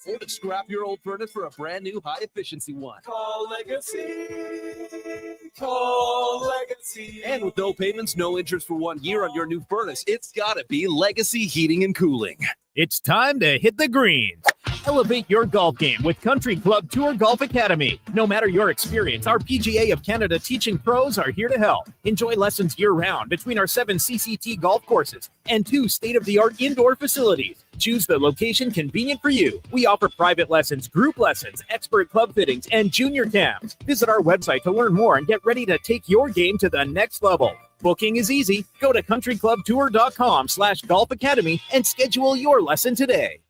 Or to scrap your old furnace for a brand new high-efficiency one. Call Legacy. Call Legacy. And with no payments, no interest for 1 year on your new furnace, it's gotta be Legacy Heating and Cooling. It's time to hit the greens. Elevate your golf game with Country Club Tour Golf Academy. No matter your experience, our PGA of Canada teaching pros are here to help. Enjoy lessons year-round between our 7 CCT golf courses and 2 state-of-the-art indoor facilities. Choose the location convenient for you. We offer private lessons, group lessons, expert club fittings, and junior cams. Visit our website to learn more and get ready to take your game to the next level. Booking is easy. Go to countryclubtour.com/golf academy and schedule your lesson today.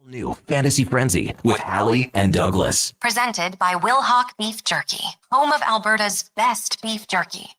New Fantasy Frenzy with Halley and Douglas. Presented by Wilhauk Beef Jerky, home of Alberta's best beef jerky.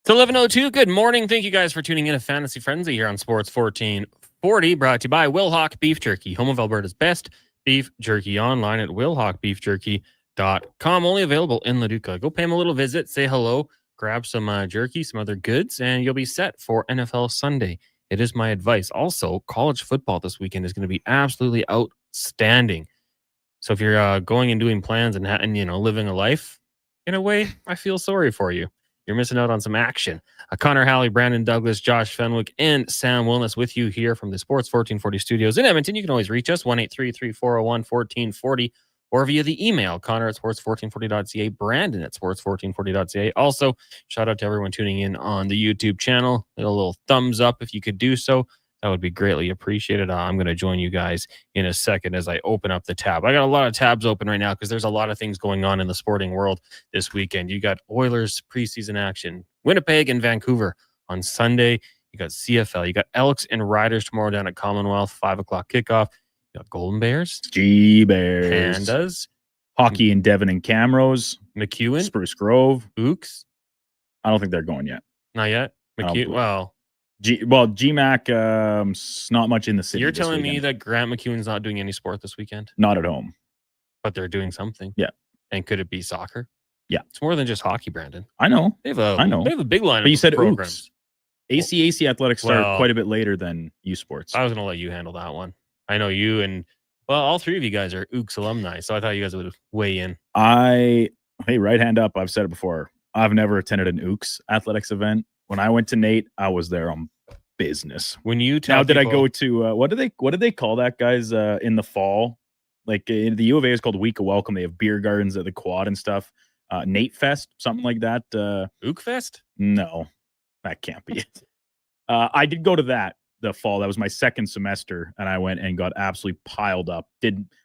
It's 11:02. Good morning. Thank you guys for tuning in to Fantasy Frenzy here on Sports 1440, brought to you by Wilhauk Beef Jerky, home of Alberta's best beef jerky, online at wilhaukbeefjerky.com. Only available in Leduca. Go pay them a little visit, say hello, grab some jerky, some other goods, and you'll be set for NFL Sunday. It is my advice. Also, college football this weekend is going to be absolutely outstanding. So if you're going and doing plans and living a life, in a way, I feel sorry for you. You're missing out on some action. Connor Halley, Brandon Douglas, Josh Fenwick, and Sam Wilness with you here from the Sports 1440 studios in Edmonton. You can always reach us, 1-833-401-1440, or via the email, Connor at sports1440.ca, Brandon at sports1440.ca. Also, shout out to everyone tuning in on the YouTube channel. A little thumbs up if you could do so. That would be greatly appreciated. I'm going to join you guys in a second as I open up the tab. I got a lot of tabs open right now because there's a lot of things going on in the sporting world this weekend. You got Oilers preseason action, Winnipeg and Vancouver on Sunday. You got CFL. You got Elks and Riders tomorrow down at Commonwealth, 5 o'clock kickoff. You got Golden Bears, G-Bears, Pandas, Hockey in Devon and Camrose, McEwen, Spruce Grove, Ooks. I don't think they're going yet. Not yet. Well, GMAC, not much in the city. You're telling me that Grant McEwen's not doing any sport this weekend? Not at home. But they're doing something. Yeah. And could it be soccer? Yeah. It's more than just hockey, Brandon. I know. They have a big lineup. But you said programs. ACAC athletics start quite a bit later than U Sports. I was going to let you handle that one. I know you and, all three of you guys are Ooks alumni, so I thought you guys would weigh in. Hey, right hand up. I've said it before. I've never attended an Ooks athletics event. When I went to Nate, I was there on business. When you tell now, did I go to what do they call that, guys? In the fall, like the U of A is called Week of Welcome. They have beer gardens at the Quad and stuff. Nate Fest, something like that. Ook Fest? No, that can't be it. I did go to that the fall. That was my second semester, and I went and got absolutely piled up.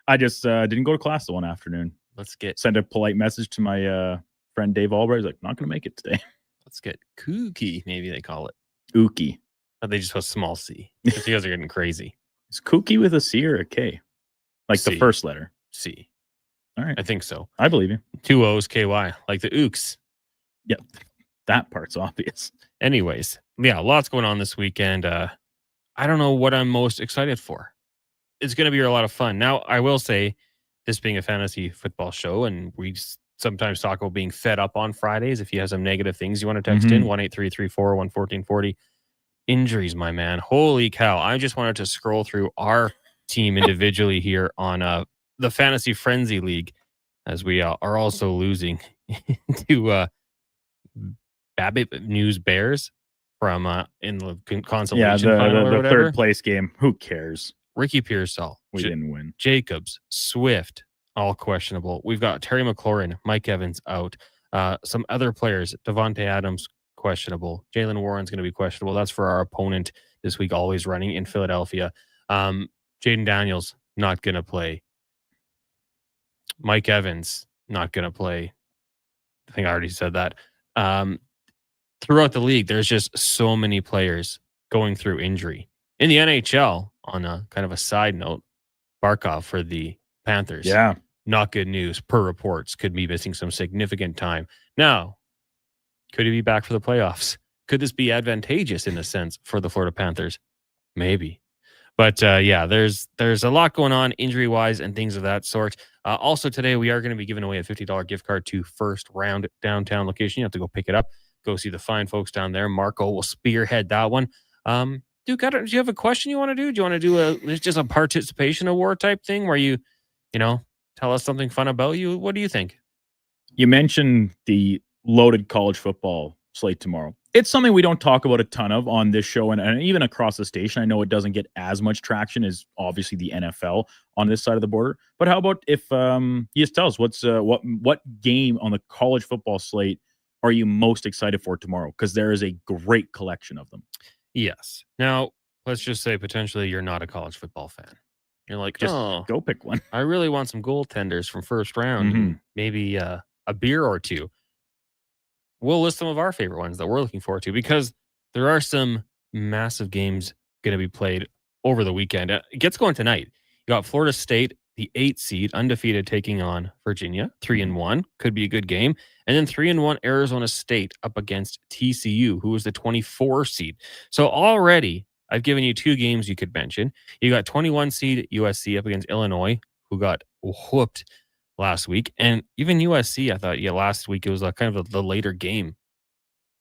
I just didn't go to class the one afternoon. Send a polite message to my friend Dave Albright. He's like, not going to make it today. Let's get kooky, maybe they call it. Ookie. But they just have a small C. You guys are getting crazy. Is kooky with a C or a K? Like C. The first letter? C. All right. I think so. I believe you. 2 O's, KY, like the Ooks. Yep. That part's obvious. Anyways, yeah, lots going on this weekend. I don't know what I'm most excited for. It's going to be a lot of fun. Now, I will say, this being a fantasy football show, and we sometimes talk about being fed up on Fridays. If you have some negative things you want to text in, 1-833-401-1440. Injuries, my man. Holy cow. I just wanted to scroll through our team individually here on the Fantasy Frenzy League, as we are also losing to Babbitt News Bears from in the consolation final or the third place game. Who cares? Ricky Pearsall. We didn't win. Jacobs, Swift, all questionable. We've got Terry McLaurin, Mike Evans out. Some other players, Devontae Adams, questionable. Jalen Warren's going to be questionable. That's for our opponent this week, always running in Philadelphia. Jaden Daniels, not going to play. Mike Evans, not going to play. I think I already said that. Throughout the league, there's just so many players going through injury. In the NHL, on a kind of a side note, Barkov for the Panthers. Yeah. Not good news per reports. Could be missing some significant time. Now, could he be back for the playoffs? Could this be advantageous in a sense for the Florida Panthers? Maybe. But yeah, there's a lot going on injury-wise and things of that sort. Also today, we are going to be giving away a $50 gift card to First Round downtown location. You have to go pick it up. Go see the fine folks down there. Marco will spearhead that one. Duke, do you have a question you want to do? Do you want to do just a participation award type thing where you tell us something fun about you? What do you think? You mentioned the loaded college football slate tomorrow. It's something we don't talk about a ton of on this show and even across the station. I know it doesn't get as much traction as obviously the NFL on this side of the border. But how about if you just tell us what game on the college football slate are you most excited for tomorrow? Because there is a great collection of them. Yes. Now, let's just say potentially you're not a college football fan. You're like, just go pick one. I really want some goaltenders from First Round, and maybe a beer or two. We'll list some of our favorite ones that we're looking forward to because there are some massive games going to be played over the weekend. It gets going tonight. You got Florida State, the 8 seed, undefeated, taking on Virginia, 3-1. Could be a good game. And then 3-1 Arizona State up against TCU, who is the 24 seed. So already, I've given you 2 games you could mention. You got 21 seed USC up against Illinois, who got whooped last week. And even USC, I thought, last week it was kind of the later game.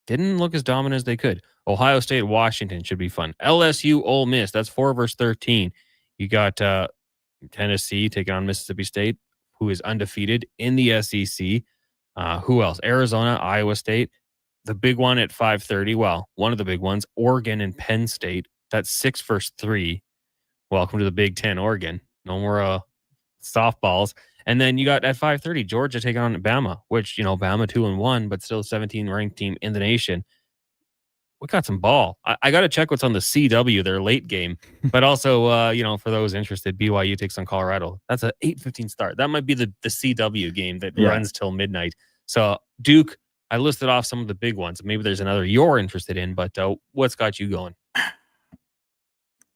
Didn't look as dominant as they could. Ohio State, Washington should be fun. LSU, Ole Miss, that's 4 versus 13. You got Tennessee taking on Mississippi State, who is undefeated in the SEC. Who else? Arizona, Iowa State. The big one at 5:30. Well, one of the big ones, Oregon and Penn State. That's 6 versus 3. Welcome to the Big Ten, Oregon. No more softballs. And then you got at 5:30 Georgia taking on Bama, which Bama 2-1, but still 17th ranked team in the nation. We got some ball. I got to check what's on the CW, their late game, but also for those interested, BYU takes on Colorado. That's a 8:15 start. That might be the CW game that runs till midnight. So Duke, I listed off some of the big ones. Maybe there's another you're interested in, but what's got you going?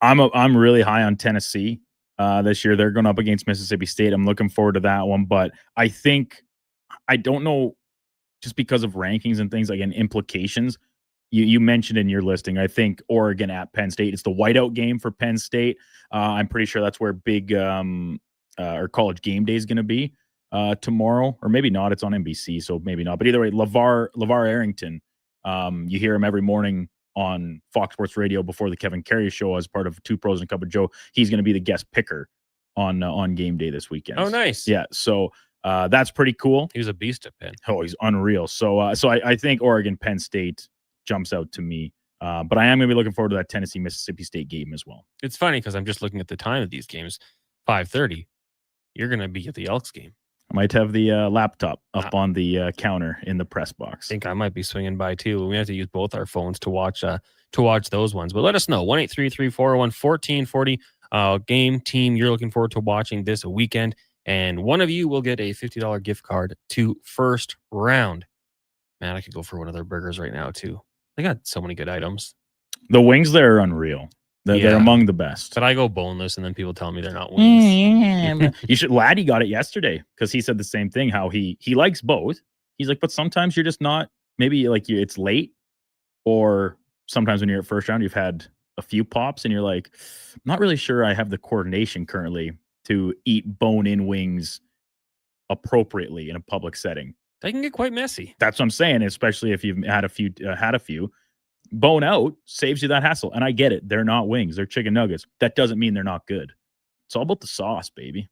I'm really high on Tennessee. This year, they're going up against Mississippi State. I'm looking forward to that one, but I don't know, just because of rankings and things like implications. You mentioned in your listing, I think Oregon at Penn State. It's the whiteout game for Penn State. I'm pretty sure that's where big or college game day is going to be tomorrow, or maybe not. It's on NBC, so maybe not. But either way, LeVar Arrington, you hear him every morning on Fox Sports Radio before the Kevin Carey show as part of Two Pros and a Cup of Joe. He's going to be the guest picker on game day this weekend. Oh, nice. Yeah. So that's pretty cool. He was a beast at Penn. Oh, he's unreal. So I think Oregon, Penn State jumps out to me. But I am going to be looking forward to that Tennessee, Mississippi State game as well. It's funny because I'm just looking at the time of these games, 5:30. You're going to be at the Elks game. I might have the laptop up on the counter in the press box. I think I might be swinging by too. We have to use both our phones to watch those ones. But let us know. 1-833-401-1440 game team you're looking forward to watching this weekend. And one of you will get a $50 gift card to First Round. Man, I could go for one of their burgers right now too. They got so many good items. The wings there are unreal. They're among the best. But I go boneless, and then people tell me they're not wings. You should. Laddie got it yesterday because he said the same thing. How he likes both. He's like, but sometimes you're just not. Maybe it's late, or sometimes when you're at First Round, you've had a few pops, and you're like, I'm not really sure I have the coordination currently to eat bone-in wings appropriately in a public setting. They can get quite messy. That's what I'm saying, especially if you've had a few. Bone out saves you that hassle. And I get it. They're not wings. They're chicken nuggets. That doesn't mean they're not good. It's all about the sauce, baby.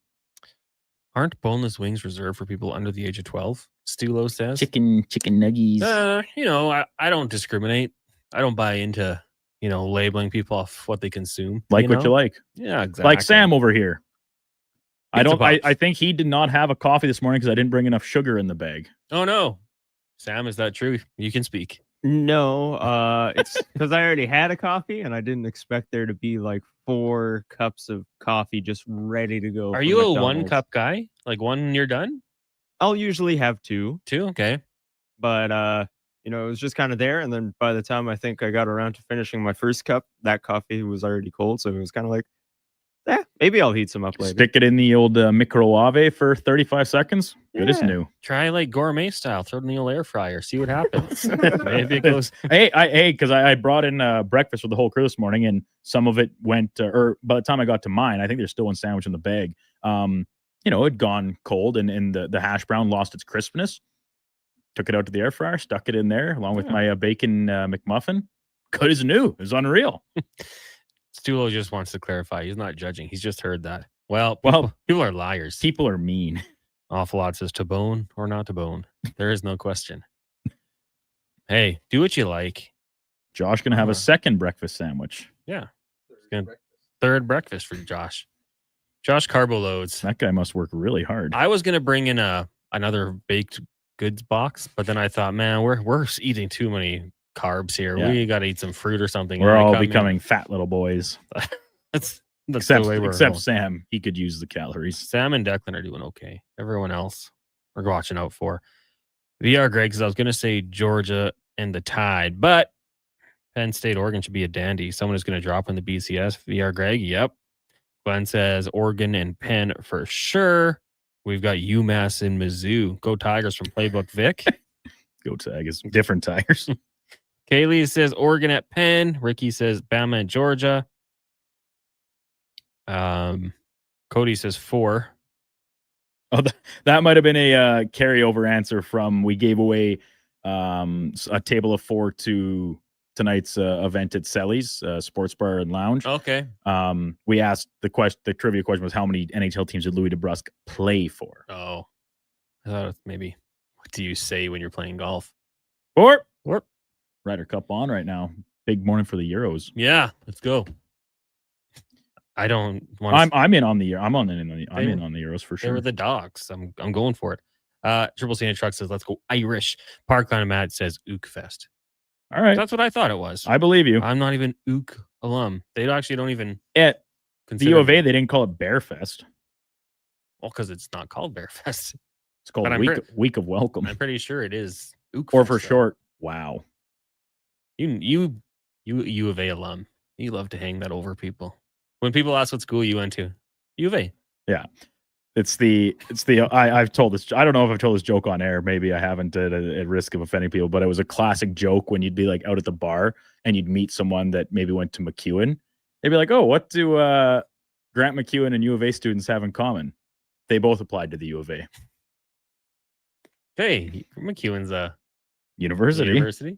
Aren't boneless wings reserved for people under the age of 12? Stulo says. Chicken nuggies. I don't discriminate. I don't buy into, labeling people off what they consume. Like what you like. Yeah, exactly. Like Sam over here. I think he did not have a coffee this morning because I didn't bring enough sugar in the bag. Oh, no. Sam, is that true? You can speak. No, it's because I already had a coffee and I didn't expect there to be like 4 cups of coffee just ready to go. Are from you a McDonald's. 1 cup guy? Like one and you're done? I'll usually have 2. 2? Okay. But it was just kind of there, and then by the time I think I got around to finishing my first cup, that coffee was already cold, so it was kind of like, maybe I'll heat some up later. Stick it in the old microwave for 35 seconds. Good as new. Try like gourmet style. Throw it in the old air fryer. See what happens. Maybe it goes. Because I brought in breakfast for the whole crew this morning, and some of it went. Or by the time I got to mine, I think there's still one sandwich in the bag. It had gone cold, and the hash brown lost its crispness. Took it out to the air fryer, stuck it in there along with my bacon McMuffin. Good as new. It was unreal. Stulo just wants to clarify. He's not judging. He's just heard that. Well, people are liars. People are mean. Awful lot says to bone or not to bone. There is no question. Hey, do what you like. Josh going to have a second breakfast sandwich. Yeah. Third breakfast for Josh. Josh carbo loads. That guy must work really hard. I was going to bring in another baked goods box, but then I thought, man, we're eating too many carbs here. Yeah. We got to eat some fruit or something. We're all becoming fat little boys. That's except, the way we're except Sam. He could use the calories. Sam and Declan are doing okay. Everyone else we're watching out for. VR Greg says, I was going to say Georgia and the Tide, but Penn State, Oregon should be a dandy. Someone is going to drop in the BCS. VR Greg, yep. Glenn says Oregon and Penn for sure. We've got UMass and Mizzou. Go Tigers from Playbook Vic. Go Tigers. Different Tigers. Kaylee says Oregon at Penn. Ricky says Bama and Georgia. Cody says 4. Oh, that might have been a carryover answer from we gave away a table of 4 to tonight's event at Selly's Sports Bar and Lounge. Okay. We asked the trivia question was how many NHL teams did Louis DeBrusque play for? Oh, I thought maybe what do you say when you're playing golf? 4. Ryder Cup on right now. Big morning for the Euros. Yeah, let's go. I don't want. I'm in on the Euros for sure. They were the dogs. I'm going for it. Triple C Truck says let's go Irish. Parkland Matt says Ook Fest. All right. That's what I thought it was. I believe you. I'm not even Ook alum. They actually don't even. At the U of A, they didn't call it Bear Fest. Well, because it's not called Bear Fest. It's called Week of Welcome. I'm pretty sure it is Ook or Fest, for short, wow. You U of A alum. You love to hang that over people. When people ask what school you went to, U of A. Yeah. I've told this. I don't know if I've told this joke on air. Maybe I haven't at risk of offending people, but it was a classic joke when you'd be like out at the bar and you'd meet someone that maybe went to McEwen. They'd be like, oh, what do Grant McEwen and U of A students have in common? They both applied to the U of A. Hey, McEwen's a university.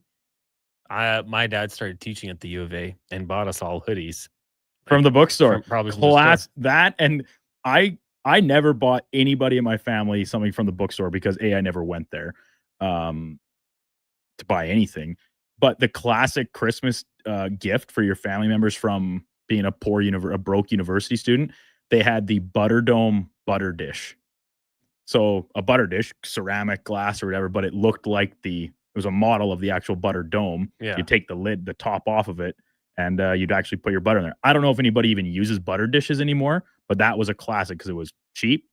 My dad started teaching at the U of A and bought us all hoodies. From the bookstore. Probably that. And I never bought anybody in my family something from the bookstore because I never went there to buy anything. But the classic Christmas gift for your family members from being a broke university student, they had the Butterdome butter dish. So a butter dish, ceramic, glass, or whatever, but it looked like it was a model of the actual butter dome. Yeah. You take the lid, the top off of it, and you'd actually put your butter in there. I don't know if anybody even uses butter dishes anymore, but that was a classic because it was cheap,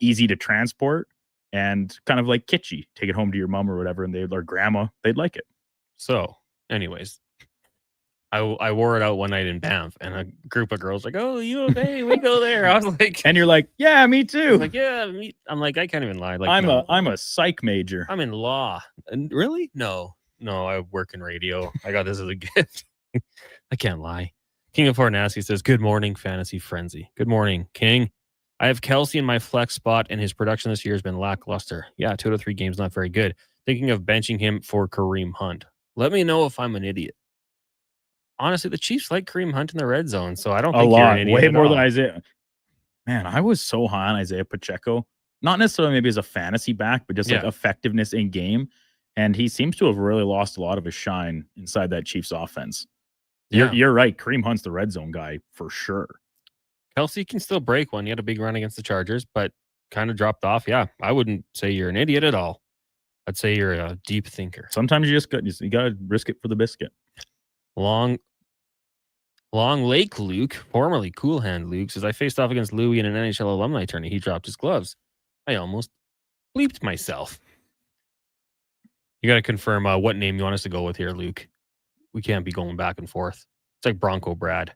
easy to transport, and kind of like kitschy. Take it home to your mom or whatever, and or grandma, they'd like it. So, anyways, I wore it out one night in Banff, and a group of girls like, "Oh, U of A, we go there." I was like, and you're like, "Yeah, me too." Like, yeah, me. I'm like, I can't even lie. Like, I'm a psych major. I'm in law. And really? No, I work in radio. I got this as a gift. I can't lie. King of Nasty says, good morning, Fantasy Frenzy. Good morning, King. I have Kelsey in my flex spot, and his production this year has been lackluster. Yeah, 2 to 3 games, not very good. Thinking of benching him for Kareem Hunt. Let me know if I'm an idiot. Honestly, the Chiefs like Kareem Hunt in the red zone, so I don't think you're an idiot. Way more than Isaiah. Man, I was so high on Isaiah Pacheco. Not necessarily maybe as a fantasy back, but just like effectiveness in game. And he seems to have really lost a lot of his shine inside that Chiefs offense. You're right. Kareem Hunt's the red zone guy for sure. Kelsey can still break one. He had a big run against the Chargers, but kind of dropped off. Yeah, I wouldn't say you're an idiot at all. I'd say you're a deep thinker. Sometimes you gotta risk it for the biscuit. Long Lake Luke, formerly Cool Hand Luke, says, I faced off against Louie in an NHL alumni tourney. He dropped his gloves. I almost bleeped myself. You got to confirm what name you want us to go with here, Luke. We can't be going back and forth. It's like Bronco Brad.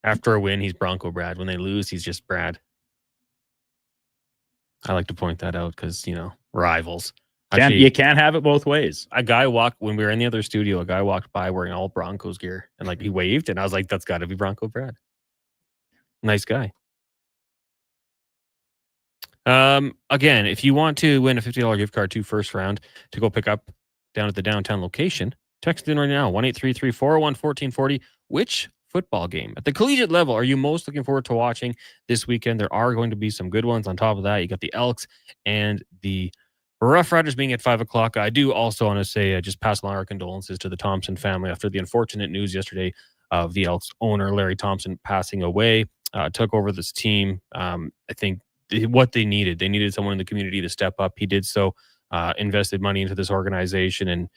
After a win, he's Bronco Brad. When they lose, he's just Brad. I like to point that out because, rivals. Actually, You can't have it both ways. A guy when we were in the other studio, a guy walked by wearing all Broncos gear and he waved, and I was like, that's got to be Bronco Brad. Nice guy. Again, if you want to win a $50 gift card to First Round to go pick up down at the downtown location, text in right now, 1-833-401-1440. Which football game at the collegiate level are you most looking forward to watching this weekend? There are going to be some good ones. On top of that, you got the Elks and the Rough Riders being at 5 o'clock. I do also want to say, just pass along our condolences to the Thompson family after the unfortunate news yesterday of the Elks owner, Larry Thompson, passing away. Took over this team. I think what they needed someone in the community to step up. He did so, invested money into this organization, and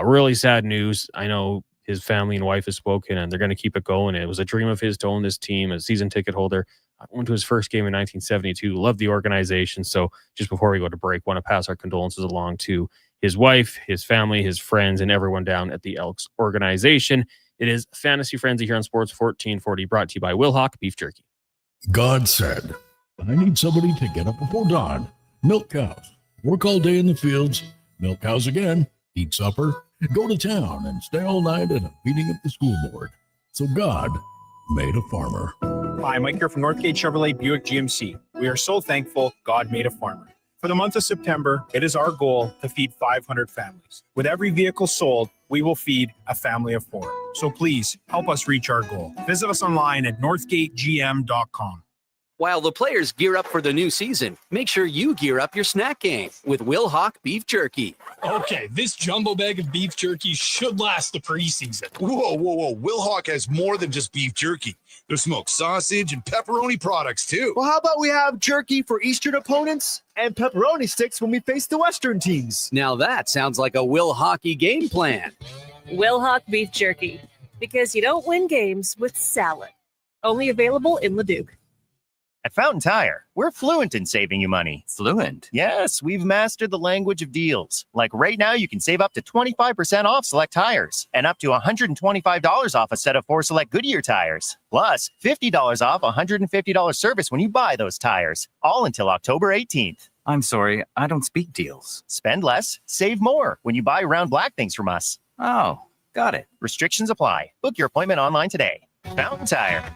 really sad news. I know his family and wife has spoken, and they're going to keep it going. It was a dream of his to own this team, a season ticket holder. I went to his first game in 1972, loved the organization. So just before we go to break, want to pass our condolences along to his wife, his family, his friends, and everyone down at the Elks organization. It is Fantasy Frenzy here on Sports 1440, brought to you by Wilhock Beef Jerky. God said, I need somebody to get up before dawn, milk cows, work all day in the fields, milk cows again, eat supper, go to town, and stay all night at a meeting of the school board. So God made a farmer. Hi, Mike here from Northgate Chevrolet Buick GMC. We are so thankful God made a farmer. For the month of September, it is our goal to feed 500 families. With every vehicle sold, we will feed a family of 4. So please help us reach our goal. Visit us online at northgategm.com. While the players gear up for the new season, make sure you gear up your snack game with Wilhock Beef Jerky. Okay, this jumbo bag of beef jerky should last the preseason. Whoa. Wilhock has more than just beef jerky. There's smoked sausage and pepperoni products, too. Well, how about we have jerky for Eastern opponents and pepperoni sticks when we face the Western teams? Now that sounds like a Will Hockey game plan. Wilhock Beef Jerky, because you don't win games with salad. Only available in Leduc. At Fountain Tire, we're fluent in saving you money. Fluent? Yes, we've mastered the language of deals. Like right now, you can save up to 25% off select tires and up to $125 off a set of 4 select Goodyear tires. Plus, $50 off $150 service when you buy those tires. All until October 18th. I'm sorry, I don't speak deals. Spend less, save more when you buy round black things from us. Oh, got it. Restrictions apply. Book your appointment online today. Fountain Tire.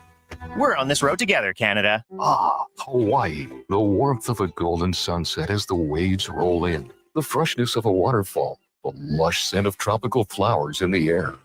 We're on this road together, Canada. Ah, Hawaii. The warmth of a golden sunset as the waves roll in. The freshness of a waterfall. The lush scent of tropical flowers in the air.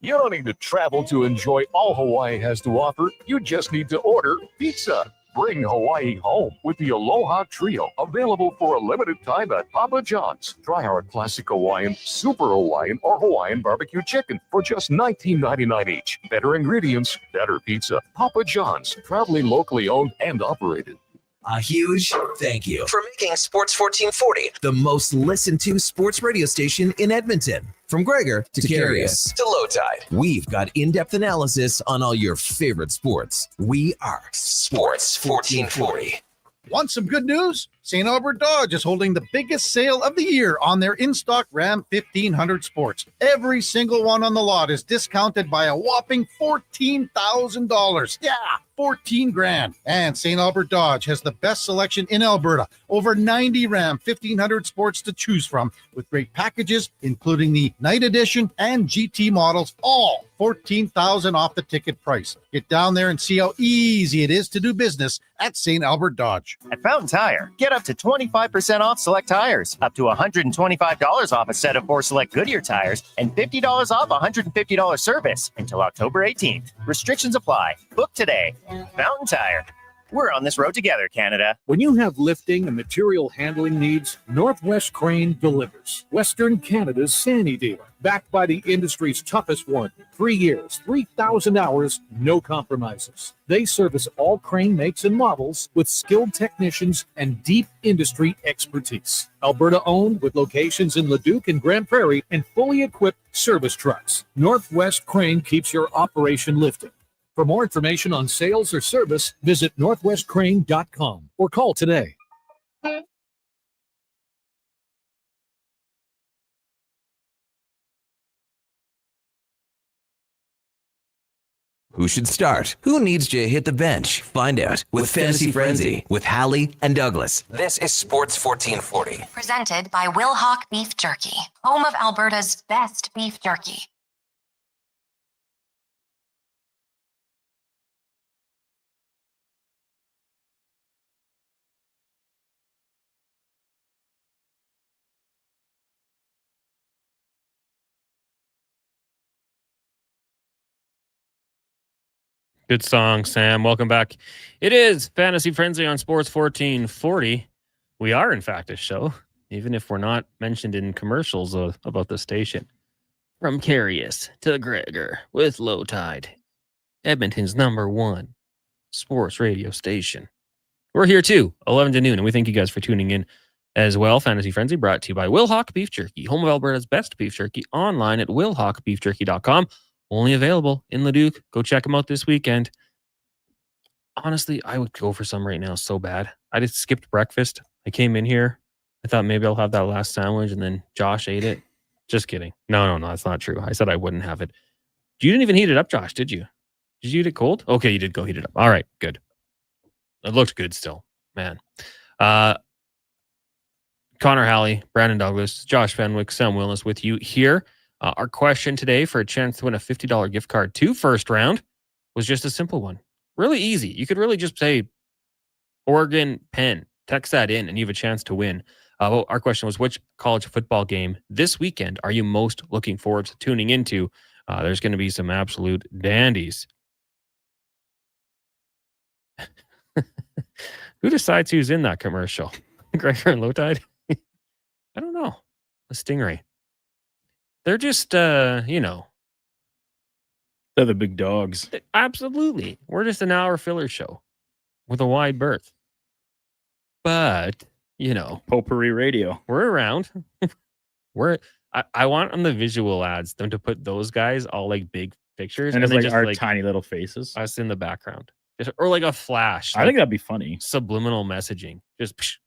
You don't need to travel to enjoy all Hawaii has to offer. You just need to order pizza. Bring Hawaii home with the Aloha Trio, available for a limited time at Papa John's. Try our classic Hawaiian, Super Hawaiian, or Hawaiian barbecue chicken for just $19.99 each. Better ingredients, better pizza. Papa John's, proudly locally owned and operated. A huge thank you for making Sports 1440 the most listened to sports radio station in Edmonton. From Gregor to Carius to Low Tide, we've got in-depth analysis on all your favorite sports. We are Sports 1440. Want some good news? St. Albert Dodge is holding the biggest sale of the year on their in-stock Ram 1500 Sports. Every single one on the lot is discounted by a whopping $14,000. Yeah, 14 grand. And St. Albert Dodge has the best selection in Alberta. Over 90 Ram 1500 Sports to choose from with great packages, including the Night Edition and GT models, all $14,000 off the ticket price. Get down there and see how easy it is to do business at St. Albert Dodge. At Fountain Tire, get up to 25% off select tires, up to $125 off a set of 4 select Goodyear tires, and $50 off $150 service until October 18th. Restrictions apply. Book today. Fountain Tire. We're on this road together, Canada. When you have lifting and material handling needs, Northwest Crane delivers. Western Canada's Sandy dealer, backed by the industry's toughest one. 3 years, 3,000 hours, no compromises. They service all crane makes and models with skilled technicians and deep industry expertise. Alberta owned with locations in Leduc and Grand Prairie and fully equipped service trucks. Northwest Crane keeps your operation lifting. For more information on sales or service, visit northwestcrane.com or call today. Who should start? Who needs to hit the bench? Find out with Fantasy Frenzy with Halley and Douglas. This is Sports 1440. Presented by Will Hawk Beef Jerky, home of Alberta's best beef jerky. Good song, Sam. Welcome back. It is Fantasy Frenzy on Sports 1440. We are, in fact, a show, even if we're not mentioned in commercials about the station. From Carius to Gregor with Low Tide, Edmonton's #1 sports radio station. We're here too, 11 to noon, and we thank you guys for tuning in as well. Fantasy Frenzy brought to you by Will Hawk Beef Jerky, home of Alberta's best beef jerky, online at willhawkbeefjerky.com. Only available in Leduc. Go check them out this weekend. Honestly, I would go for some right now so bad. I just skipped breakfast. I came in here. I thought maybe I'll have that last sandwich, and then Josh ate it. Just kidding. No, that's not true. I said I wouldn't have it. You didn't even heat it up, Josh, did you? Did you eat it cold? Okay, you did go heat it up. All right, good. It looked good still, man. Connor Halley, Brandon Douglas, Josh Fenwick, Sam Willis with you here. Our question today for a chance to win a $50 gift card to First Round was just a simple one. Really easy. You could really just say Oregon Penn. Text that in and you have a chance to win. Our question was, which college football game this weekend are you most looking forward to tuning into? There's going to be some absolute dandies. Who decides who's in that commercial? Gregor and Low Tide? I don't know. A Stingray. They're just, They're the big dogs. Absolutely. We're just an hour filler show with a wide berth. But, Potpourri radio. We're around. I want on the visual ads them to put those guys all like big pictures. And it's like just our tiny little faces. Us in the background. Or like a flash. I think that'd be funny. Subliminal messaging. Just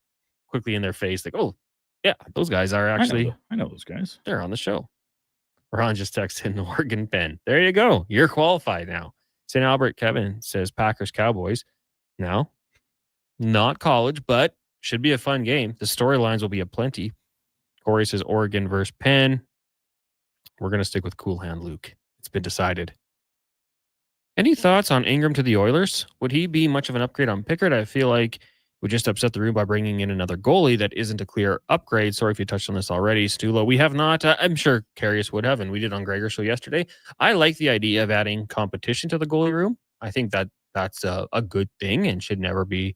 quickly in their face. Like, oh, yeah, those guys are actually. I know those guys. They're on the show. Ron just texted in Oregon Penn. There you go. You're qualified now. St. Albert Kevin says Packers Cowboys. Now, not college, but should be a fun game. The storylines will be aplenty. Corey says Oregon versus Penn. We're going to stick with Cool Hand Luke. It's been decided. Any thoughts on Ingram to the Oilers? Would he be much of an upgrade on Pickard? I feel like we just upset the room by bringing in another goalie that isn't a clear upgrade. Sorry if you touched on this already, Stulo. We have not. I'm sure Carius would have, and we did on Gregor's show yesterday. I like the idea of adding competition to the goalie room. I think that's a good thing and should never be,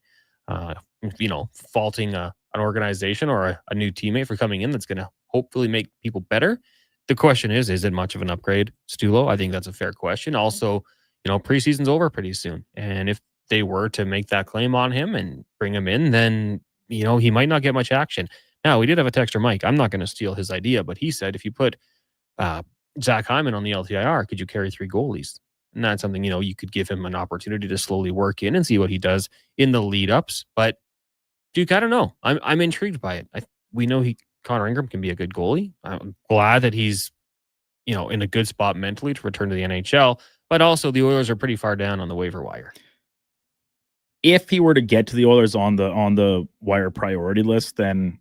faulting an organization or a new teammate for coming in that's going to hopefully make people better. The question is it much of an upgrade, Stulo? I think that's a fair question. Also, preseason's over pretty soon. And if they were to make that claim on him and bring him in, then, he might not get much action. Now, we did have a texter, Mike. I'm not going to steal his idea, but he said if you put Zach Hyman on the LTIR, could you carry 3 goalies? And that's something, you could give him an opportunity to slowly work in and see what he does in the lead-ups. But, Duke, I don't know. I'm intrigued by it. We know Connor Ingram can be a good goalie. I'm glad that he's, in a good spot mentally to return to the NHL. But also, the Oilers are pretty far down on the waiver wire. If he were to get to the Oilers on the wire priority list, then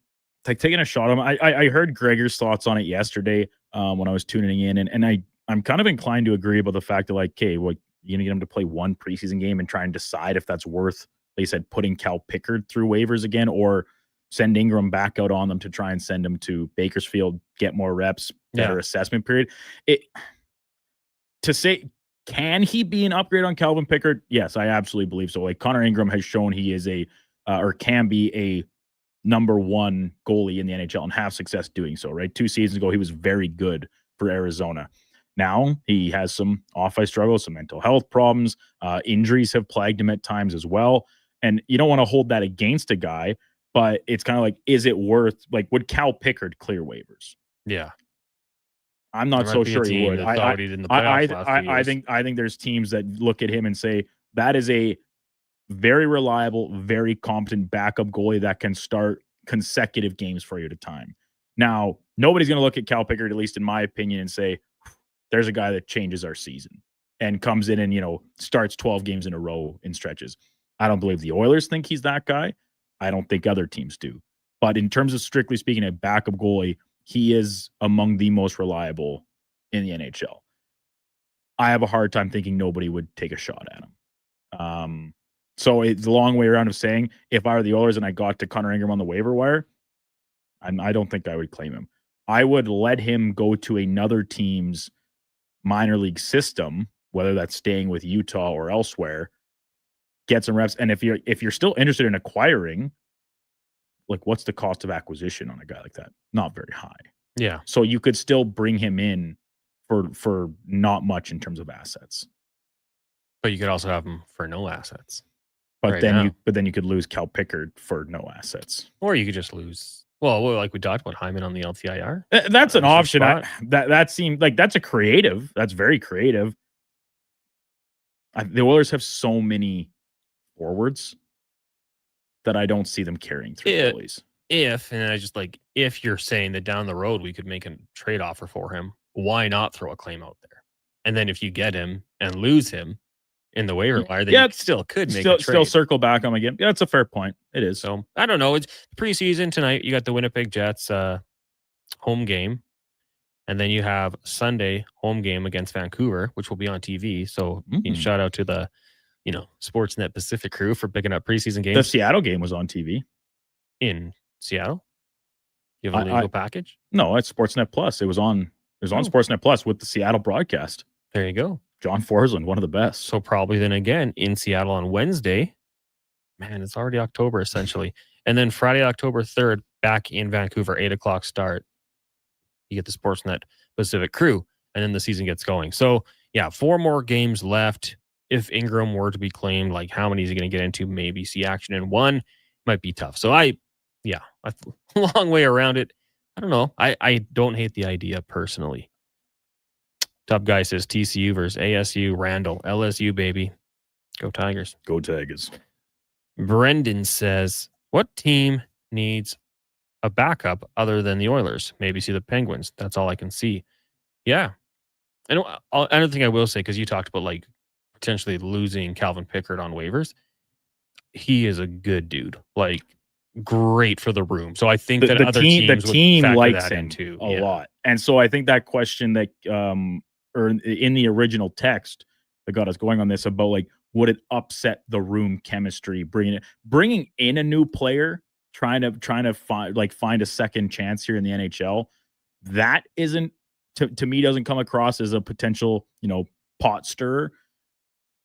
like taking a shot on him. I heard Gregor's thoughts on it yesterday when I was tuning in, and I'm kind of inclined to agree about the fact that like, okay, what you're gonna get him to play one preseason game and try and decide if that's worth, like you said, putting Cal Pickard through waivers again, or send Ingram back out on them to try and send him to Bakersfield, get more reps, better assessment period. To say Can he be an upgrade on Calvin Pickard? Yes, I absolutely believe so. Like Connor Ingram has shown he is or can be a number one goalie in the NHL and have success doing so, right? 2 seasons ago, he was very good for Arizona. Now he has some off-ice struggles, some mental health problems. Injuries have plagued him at times as well. And you don't want to hold that against a guy, but it's kind of like, is it worth, like, would Cal Pickard clear waivers? Yeah. I'm not so sure he would. I think there's teams that look at him and say that is a very reliable, very competent backup goalie that can start consecutive games for you at a time. Now, nobody's going to look at Cal Pickard, at least in my opinion, and say there's a guy that changes our season and comes in and, starts 12 games in a row in stretches. I don't believe the Oilers think he's that guy. I don't think other teams do. But in terms of strictly speaking, a backup goalie, he is among the most reliable in the NHL. I have a hard time thinking nobody would take a shot at him. So it's a long way around of saying if I were the Oilers and I got to Connor Ingram on the waiver wire, I don't think I would claim him. I would let him go to another team's minor league system, whether that's staying with Utah or elsewhere, get some reps. And if you're still interested in acquiring, like, what's the cost of acquisition on a guy like that? Not very high. Yeah. So you could still bring him in for not much in terms of assets. But you could also have him for no assets. But then you could lose Cal Pickard for no assets. Or you could just lose. Well, like we talked about Hyman on the LTIR. That's an option. That seemed like that's creative. That's very creative. The Oilers have so many forwards that I don't see them carrying through goalies. If you're saying that down the road we could make a trade offer for him, why not throw a claim out there? And then if you get him and lose him in the waiver wire, then you still could make a trade. Still circle back on him again. Yeah, that's a fair point. It is. So I don't know. It's preseason tonight. You got the Winnipeg Jets home game. And then you have Sunday home game against Vancouver, which will be on TV. So shout out to the Sportsnet Pacific crew for picking up preseason games. The Seattle game was on TV. In Seattle? You have a legal package? No, it's Sportsnet Plus. It was on Sportsnet Plus with the Seattle broadcast. There you go. John Forsland, one of the best. So probably then again in Seattle on Wednesday. Man, it's already October essentially. And then Friday, October 3rd, back in Vancouver, 8 o'clock start. You get the Sportsnet Pacific crew, and then the season gets going. So, 4 more games left. If Ingram were to be claimed, like how many is he going to get into? Maybe see action in 1. Might be tough. So, a long way around it. I don't know. I don't hate the idea personally. Top guy says TCU versus ASU, Randall, LSU, baby. Go Tigers. Go Tigers. Brendan says, what team needs a backup other than the Oilers? Maybe see the Penguins. That's all I can see. Yeah. Another thing I will say, because you talked about like potentially losing Calvin Pickard on waivers. He is a good dude. Like, great for the room. So I think that other teams the team likes him too a lot. And so I think that question that or in the original text that got us going on this about like, would it upset the room chemistry bringing in a new player, trying to find a second chance here in the NHL? That isn't to me doesn't come across as a potential pot stirrer.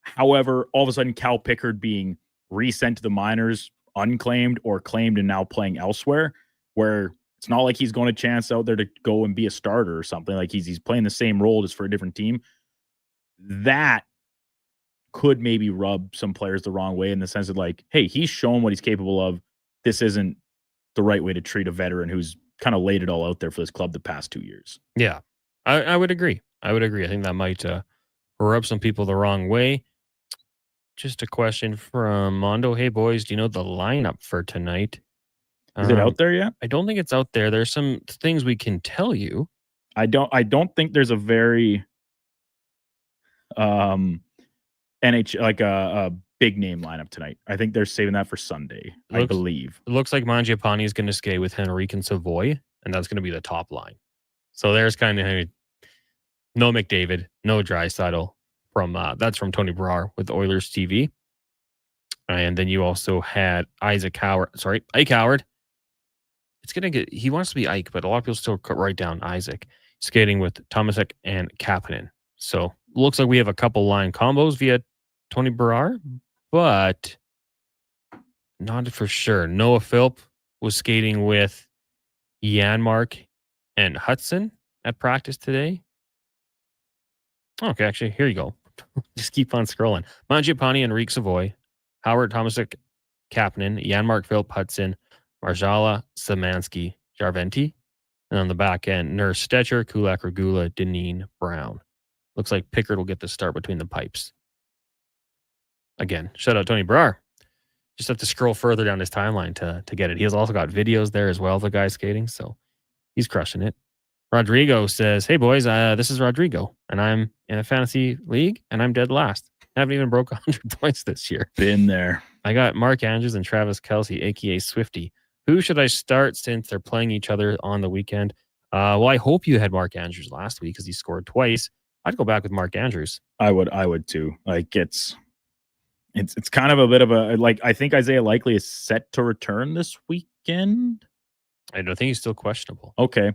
However, all of a sudden Cal Pickard being resent to the minors, unclaimed or claimed and now playing elsewhere, where it's not like he's going to chance out there to go and be a starter or something. Like he's playing the same role just for a different team. That could maybe rub some players the wrong way in the sense of like, hey, he's shown what he's capable of. This isn't the right way to treat a veteran who's kind of laid it all out there for this club the past 2 years. Yeah, I would agree. I think that might rub some people the wrong way. Just a question from Mondo. Hey, boys, do you know the lineup for tonight? Is it out there yet? I don't think it's out there. There's some things we can tell you. I don't think there's a very NH like a big name lineup tonight. I think they're saving that for Sunday. I believe it looks like Mangiapane is going to skate with Henrique and Savoy, and that's going to be the top line. So there's kind of no McDavid, no Draisaitl. That's from Tony Brar with Oilers TV. And then you also had Ike Howard. He wants to be Ike, but a lot of people still write down Isaac, skating with Tomasek and Kapanen. So looks like we have a couple line combos via Tony Barrar, but not for sure. Noah Philp was skating with Janmark and Hudson at practice today. Okay, actually, here you go. Just keep on scrolling. Mangiapane, Enrique Savoy, Howard Tomasic, Kapanen, Janmark Philp, Hudson, Marjala, Szymanski, Jarventi. And on the back end, Nurse, Stetcher, Kulak, Regula, Deneen, Brown. Looks like Pickard will get the start between the pipes. Again, shout out Tony Barrar. Just have to scroll further down his timeline to get it. He has also got videos there as well of the guy skating, so he's crushing it. Rodrigo says, hey boys, this is Rodrigo, and I'm in a fantasy league, and I'm dead last. I haven't even broke 100 points this year. Been there. I got Mark Andrews and Travis Kelce, a.k.a. Swifty. Who should I start since they're playing each other on the weekend? Well, I hope you had Mark Andrews last week because he scored twice. I'd go back with Mark Andrews. I would too. Like it's kind of a bit of a, like, I think Isaiah Likely is set to return this weekend. I don't think he's still questionable. Okay.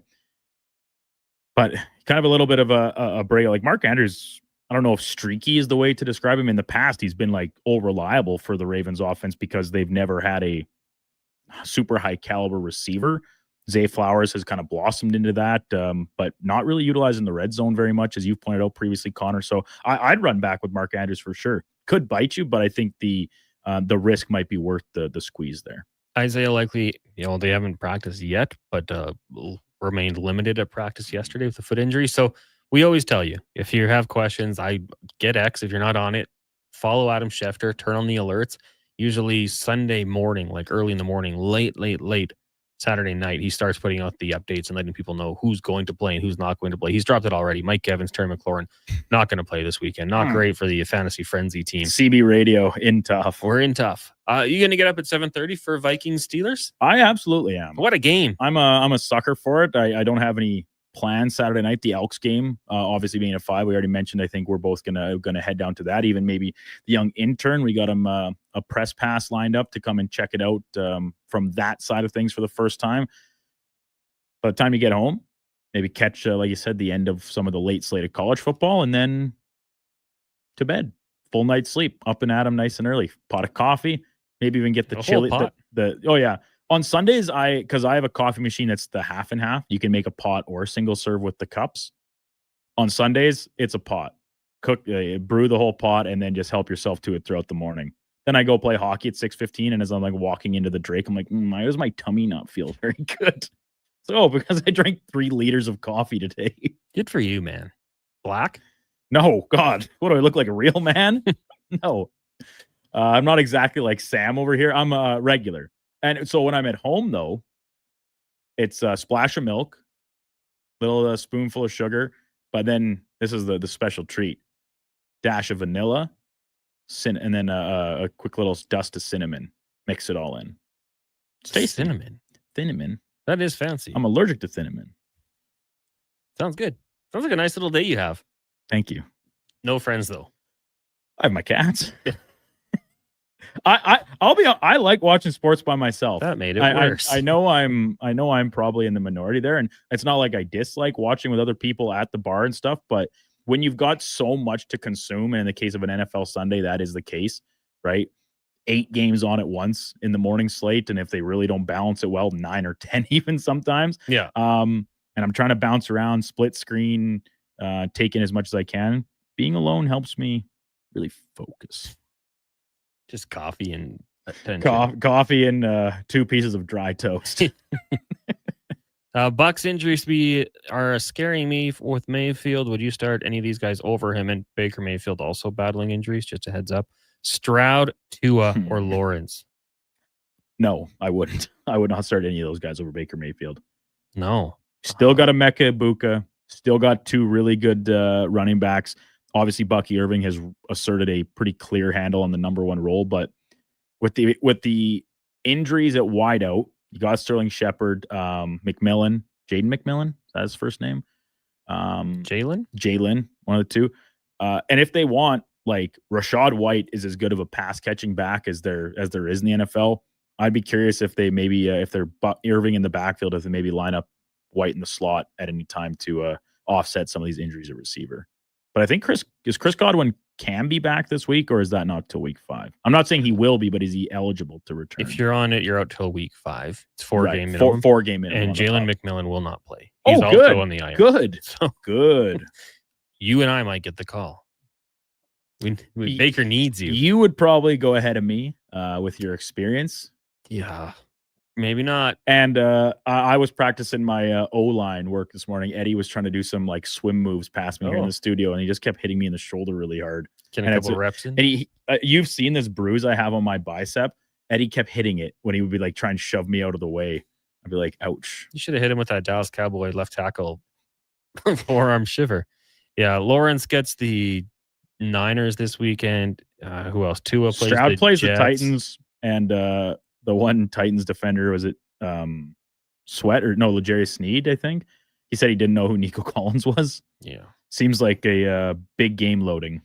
But kind of a little bit of a break. Like Mark Andrews, I don't know if streaky is the way to describe him. In the past, he's been like all reliable for the Ravens offense because they've never had a super high caliber receiver. Zay Flowers has kind of blossomed into that, but not really utilizing the red zone very much, as you've pointed out previously, Connor. So I'd run back with Mark Andrews for sure. Could bite you, but I think the risk might be worth the squeeze there. Isaiah Likely, they haven't practiced yet, but remained limited at practice yesterday with a foot injury. So we always tell you, if you have questions, I get X. If you're not on it, follow Adam Schefter, turn on the alerts. Usually Sunday morning, like early in the morning, late Saturday night, he starts putting out the updates and letting people know who's going to play and who's not going to play. He's dropped it already. Mike Evans, Terry McLaurin, not going to play this weekend. Not great for the Fantasy Frenzy team. CB Radio in tough. We're in tough. You going to get up at 7:30 for Vikings Steelers? I absolutely am. What a game. I'm a sucker for it. I don't have any plans Saturday night. The Elks game, obviously being at 5, we already mentioned. I think we're both gonna head down to that. Even maybe the young intern, we got him a press pass lined up to come and check it out from that side of things for the first time. By the time you get home, maybe catch, like you said, the end of some of the late slate of college football, and then to bed. Full night's sleep, up and at 'em nice and early. Pot of coffee, maybe even get the chili. Oh yeah. On Sundays, because I have a coffee machine that's the half and half. You can make a pot or a single serve with the cups. On Sundays, it's a pot. Cook, brew the whole pot, and then just help yourself to it throughout the morning. Then I go play hockey at 6:15, and as I'm like walking into the Drake, I'm like, why does my tummy not feel very good? So, because I drank 3 liters of coffee today. Good for you, man. Black? No, God. What do I look like, a real man? No. I'm not exactly like Sam over here. I'm a regular. And so when I'm at home, though, it's a splash of milk, little spoonful of sugar, but then this is the special treat. Dash of vanilla, and then a quick little dust of cinnamon. Mix it all in. It's tasty. Cinnamon. That is fancy. I'm allergic to cinnamon. Sounds good. Sounds like a nice little day you have. Thank you. No friends, though. I have my cats. I like watching sports by myself. That made it worse. I know I'm probably in the minority there, and it's not like I dislike watching with other people at the bar and stuff, but when you've got so much to consume, and in the case of an NFL Sunday, that is the case, right? 8 games on at once in the morning slate, and if they really don't balance it well, 9 or 10 even sometimes. Yeah. And I'm trying to bounce around, split screen, take in as much as I can. Being alone helps me really focus. Just coffee and attention. Coffee and 2 pieces of dry toast. Bucks injuries are scaring me with Mayfield. Would you start any of these guys over him? And Baker Mayfield also battling injuries, just a heads up. Stroud, Tua, or Lawrence? No, I wouldn't. I would not start any of those guys over Baker Mayfield. No. Still got a Emeka Egbuka. Still got 2 really good running backs. Obviously, Bucky Irving has asserted a pretty clear handle on the number 1 role, but with the injuries at wideout, you got Sterling Shepard, McMillan, Jaden McMillan, is that his first name? Jalen, one of the 2. And if they want, like, Rashad White is as good of a pass catching back as there is in the NFL. I'd be curious if they maybe if they're Irving in the backfield, if they maybe line up White in the slot at any time to offset some of these injuries at receiver. But I think Chris Godwin can be back this week, or is that not till week 5? I'm not saying he will be, but is he eligible to return? If you're on it, you're out till week 5. It's 4 Right, game minimum. 4 game minimum. And on the Jalen top. McMillan will not play. He's Oh, good. also on the IR. Good. So Good. you and I might get the call. Baker needs you. You would probably go ahead of me with your experience. Yeah. Maybe not. And I was practicing my O-line work this morning. Eddie was trying to do some like swim moves past me here in the studio, and he just kept hitting me in the shoulder really hard. Get a couple reps in. And you've seen this bruise I have on my bicep. Eddie kept hitting it when he would be like trying to shove me out of the way. I'd be like, ouch. You should have hit him with that Dallas Cowboy left tackle forearm shiver. Yeah, Lawrence gets the Niners this weekend. Who else? Tua plays Stroud plays Jets. the Titans, and the one Titans defender, was it Sweat or no, L'Jarius Sneed, I think. He said he didn't know who Nico Collins was. Yeah. Seems like a big game loading.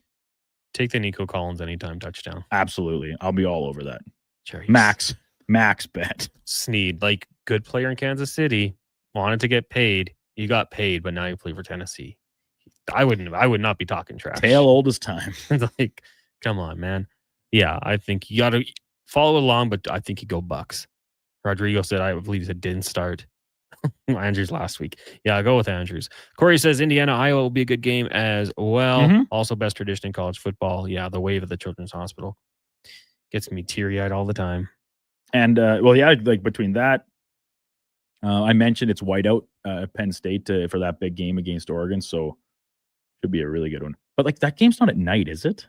Take the Nico Collins anytime touchdown. Absolutely. I'll be all over that. Sure, Max bet. Sneed, like good player in Kansas City, wanted to get paid. You got paid, but now you play for Tennessee. I would not be talking trash. Tale old as time. Like, come on, man. Yeah, I think you got to follow along, but I think you go Bucks. Rodrigo said, I believe he said didn't start. Andrews last week. Yeah, I'll go with Andrews. Corey says Indiana, Iowa will be a good game as well. Mm-hmm. Also, best tradition in college football. Yeah, the wave of the Children's Hospital gets me teary-eyed all the time. And like between that, I mentioned it's whiteout at Penn State for that big game against Oregon, so should be a really good one. But like that game's not at night, is it?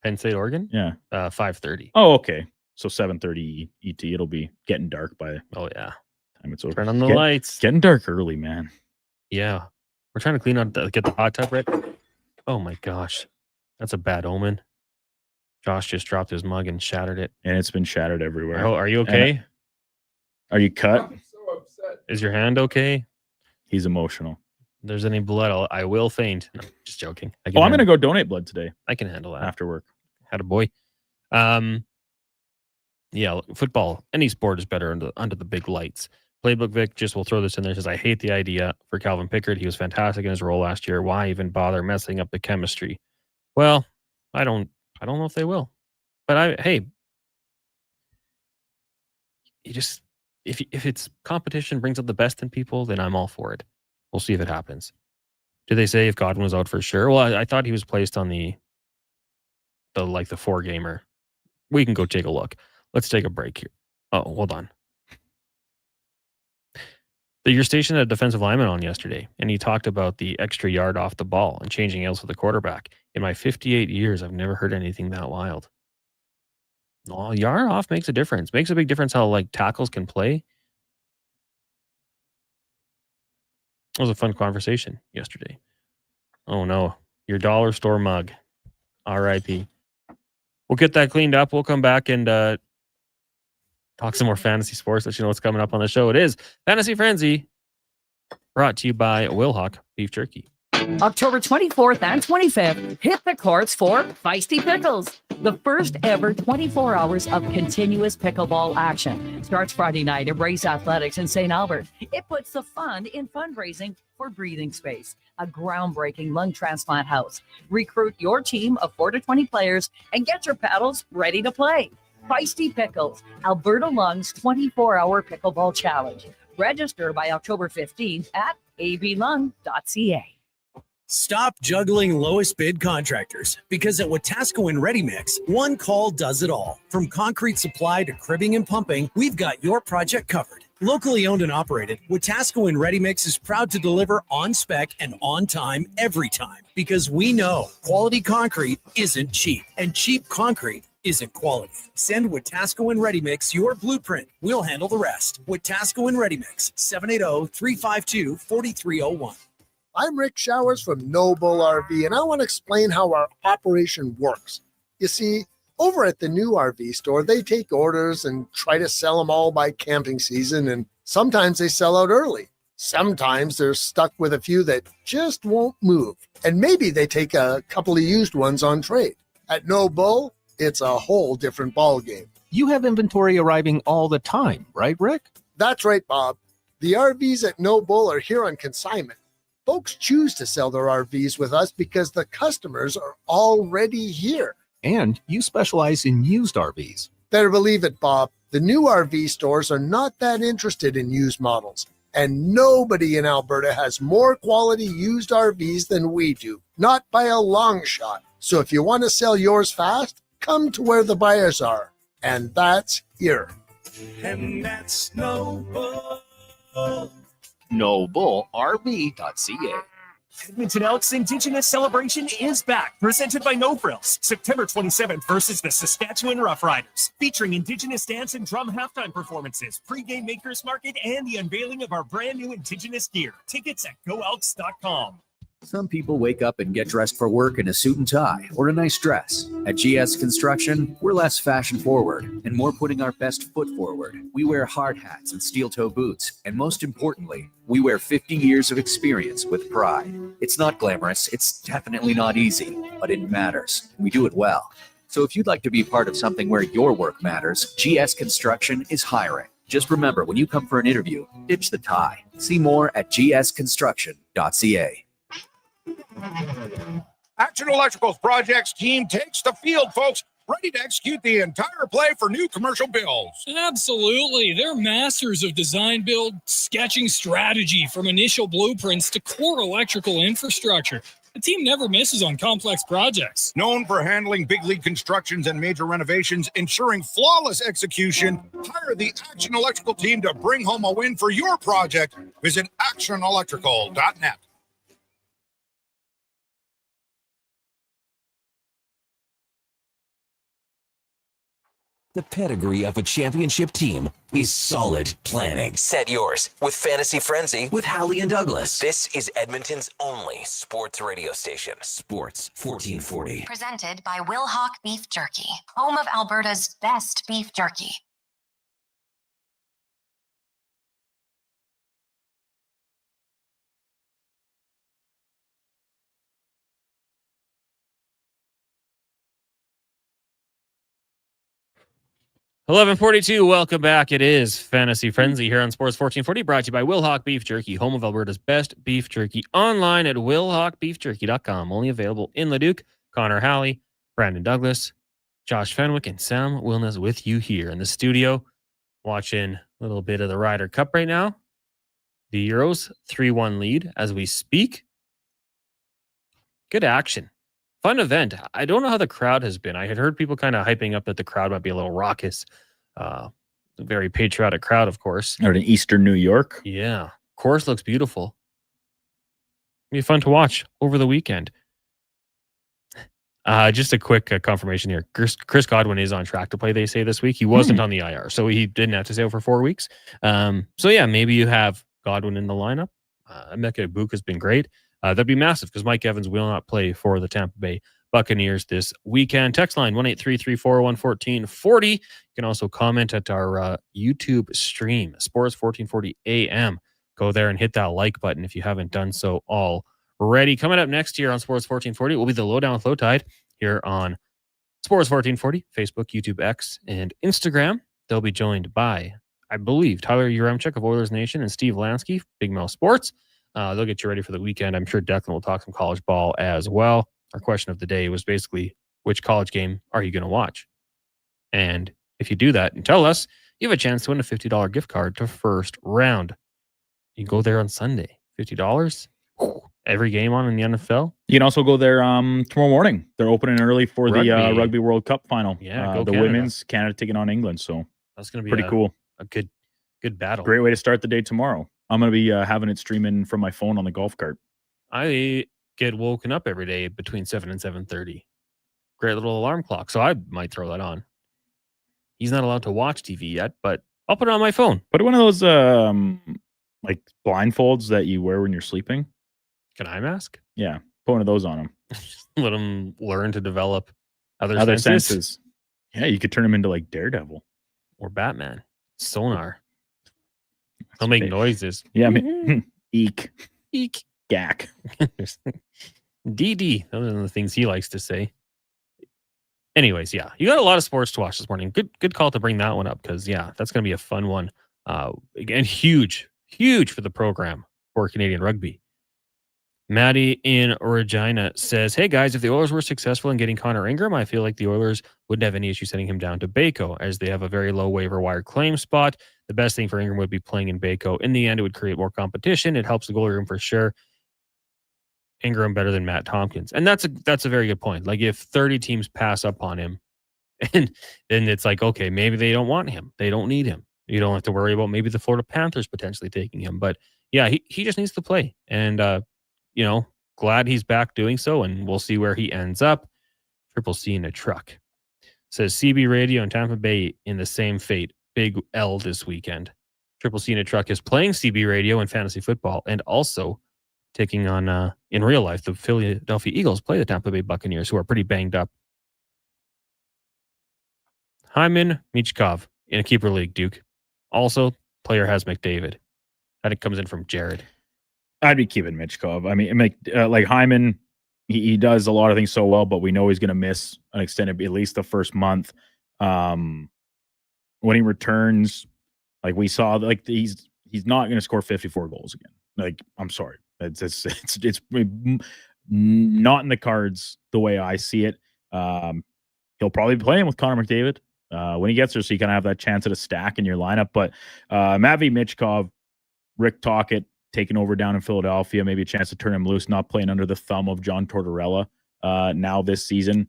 Penn State, Oregon? Yeah. 5:30. Oh, okay. So 7:30 ET. It'll be getting dark by yeah. time it's over. Turn on the lights. Getting dark early, man. Yeah. We're trying to clean out, get the hot tub ready. Oh my gosh. That's a bad omen. Josh just dropped his mug and shattered it. And it's been shattered everywhere. Oh, are you okay? Are you cut? I'm so upset. Is your hand okay? He's emotional. If there's any blood, I will faint. No, just joking. I'm going to go donate blood today. I can handle that. After work. Had a boy. Yeah, football, any sport is better under the big lights. Playbook Vic just will throw this in there. Says, I hate the idea for Calvin Pickard. He was fantastic in his role last year. Why even bother messing up the chemistry? Well, I don't know if they will. But you just if it's competition brings up the best in people, then I'm all for it. We'll see if it happens. Did they say if Godwin was out for sure? Well, I thought he was placed on the 4-gamer. We can go take a look. Let's take a break here. Oh, hold on. You're stationed a defensive lineman on yesterday, and he talked about the extra yard off the ball and changing else with the quarterback. In my 58 years, I've never heard anything that wild. Well, yard off makes a difference. Makes a big difference how like tackles can play. It was a fun conversation yesterday. Oh no, your dollar store mug. R.I.P. We'll get that cleaned up. We'll come back and talk some more fantasy sports. Let you know what's coming up on the show. It is Fantasy Frenzy, brought to you by Wilhock Beef Jerky. October 24th and 25th, hit the courts for Feisty Pickles, the first ever 24 hours of continuous pickleball action. Starts Friday night at Brace Athletics in St. Albert. It puts the fun in fundraising for Breathing Space, a groundbreaking lung transplant house. Recruit your team of 4 to 20 players and get your paddles ready to play. Feisty Pickles, Alberta Lung's 24-hour pickleball challenge. Register by October 15th at ablung.ca. Stop juggling lowest bid contractors, because at Wetaskiwin and Ready Mix, one call does it all. From concrete supply to cribbing and pumping, we've got your project covered. Locally owned and operated, Wetaskiwin and Ready Mix is proud to deliver on spec and on time every time, because we know quality concrete isn't cheap, and cheap concrete isn't quality. Send Wetaskiwin Ready Mix your blueprint. We'll handle the rest. Wetaskiwin Ready Mix, 780-352-4301. I'm Rick Showers from No Bull RV, and I want to explain how our operation works. You see, over at the new RV store, they take orders and try to sell them all by camping season, and sometimes they sell out early. Sometimes they're stuck with a few that just won't move, and maybe they take a couple of used ones on trade. At No Bull, it's a whole different ballgame. You have inventory arriving all the time, right, Rick? That's right, Bob. The RVs at No Bull are here on consignment. Folks choose to sell their RVs with us because the customers are already here. And you specialize in used RVs. Better believe it, Bob. The new RV stores are not that interested in used models. And nobody in Alberta has more quality used RVs than we do. Not by a long shot. So if you want to sell yours fast, come to where the buyers are. And that's here. And that's Noble. NobleRV.ca. Edmonton Elks Indigenous Celebration is back, presented by No Frills. September 27th versus the Saskatchewan Roughriders, featuring Indigenous dance and drum halftime performances, pre-game makers market, and the unveiling of our brand new Indigenous gear. Tickets at goelks.com. Some people wake up and get dressed for work in a suit and tie or a nice dress. At GS Construction, we're less fashion forward and more putting our best foot forward. We wear hard hats and steel toe boots, and most importantly, we wear 50 years of experience with pride. It's not glamorous, it's definitely not easy, but it matters. We do it well. So if you'd like to be part of something where your work matters, GS Construction is hiring. Just remember, when you come for an interview, ditch the tie. See more at gsconstruction.ca. Action Electrical's projects team takes the field, folks, ready to execute the entire play for new commercial builds. Absolutely. They're masters of design, build, sketching strategy from initial blueprints to core electrical infrastructure. The team never misses on complex projects. Known for handling big league constructions and major renovations, ensuring flawless execution, hire the Action Electrical team to bring home a win for your project. Visit actionelectrical.net. The pedigree of a championship team is solid planning. Set yours with Fantasy Frenzy with Halley and Douglas. This is Edmonton's only sports radio station. Sports 1440. Presented by Will Hawk Beef Jerky, home of Alberta's best beef jerky. $11:42. Welcome back. It is Fantasy Frenzy here on Sports 1440, brought to you by Will Hawk Beef Jerky, home of Alberta's best beef jerky. Online at willhawkbeefjerky.com. Only available in Leduc. Connor Halley, Brandon Douglas, Josh Fenwick, and Sam Wilnes with you here in the studio, watching a little bit of the Ryder Cup right now. The Euros 3-1 lead as we speak. Good action. Fun event. I don't know how the crowd has been. I had heard people kind of hyping up that the crowd might be a little raucous. A very patriotic crowd, of course. Out in Eastern New York. Yeah. Course looks beautiful. It'll be fun to watch over the weekend. Just a quick confirmation here. Chris Godwin is on track to play, they say, this week. He wasn't on the IR, so he didn't have to stay out for 4 weeks. So, yeah, maybe you have Godwin in the lineup. Emeka Egbuka has been great. That'd be massive because Mike Evans will not play for the Tampa Bay Buccaneers this weekend. Text line 1-833-401-1440. You can also comment at our YouTube stream, Sports 1440 AM. Go there and hit that like button if you haven't done so already. Coming up next year on Sports 1440 will be the Lowdown with Lowtide here on Sports 1440, Facebook, YouTube, X, and Instagram. They'll be joined by, I believe, Tyler Uremchuk of Oilers Nation and Steve Lansky, Big Mouth Sports. They'll get you ready for the weekend. I'm sure Declan will talk some college ball as well. Our question of the day was basically, which college game are you going to watch? And if you do that and tell us, you have a chance to win a $50 gift card to First Round. You go there on Sunday. $50. Every game on in the NFL. You can also go there tomorrow morning. They're opening early for the Rugby World Cup final. Yeah, the Canada. Women's Canada taking on England. So that's going to be pretty cool. A good battle. Great way to start the day tomorrow. I'm going to be having it streaming from my phone on the golf cart. I get woken up every day between 7 and 7:30. Great little alarm clock. So I might throw that on. He's not allowed to watch TV yet, but I'll put it on my phone. Put one of those like blindfolds that you wear when you're sleeping. Can I mask? Yeah. Put one of those on him. Let him learn to develop other senses. Yeah, you could turn him into like Daredevil. Or Batman. Sonar. He'll make noises. Yeah, I mean, eek. Eek. Gack. DD. Those are the things he likes to say. Anyways, yeah. You got a lot of sports to watch this morning. Good call to bring that one up because, yeah, that's going to be a fun one. Again, huge for the program for Canadian rugby. Maddie in Regina says, hey guys, if the Oilers were successful in getting Connor Ingram, I feel like the Oilers wouldn't have any issue sending him down to Baco, as they have a very low waiver wire claim spot. The best thing for Ingram would be playing in Baco. In the end, it would create more competition. It helps the goalie room for sure. Ingram better than Matt Tompkins. And that's a very good point. Like if 30 teams pass up on him, and then it's like, okay, maybe they don't want him. They don't need him. You don't have to worry about maybe the Florida Panthers potentially taking him. But yeah, he just needs to play. And, glad he's back doing so, and we'll see where he ends up. Triple C in a truck. Says CB Radio and Tampa Bay in the same fate. Big L this weekend. Triple C in a truck is playing CB Radio in fantasy football and also taking on, in real life, the Philadelphia Eagles play the Tampa Bay Buccaneers, who are pretty banged up. Hyman Michkov in a keeper league, Duke. Also, player has McDavid. That comes in from Jared. I'd be keeping Michkov. I mean, like Hyman, he does a lot of things so well, but we know he's going to miss an extended, at least the first month. When he returns, like we saw, like he's not going to score 54 goals again. Like, I'm sorry, it's not in the cards the way I see it. He'll probably be playing with Connor McDavid when he gets there, so you kind of have that chance at a stack in your lineup. But Matvei Michkov, Rick Tocchet taking over down in Philadelphia, maybe a chance to turn him loose, not playing under the thumb of John Tortorella now this season.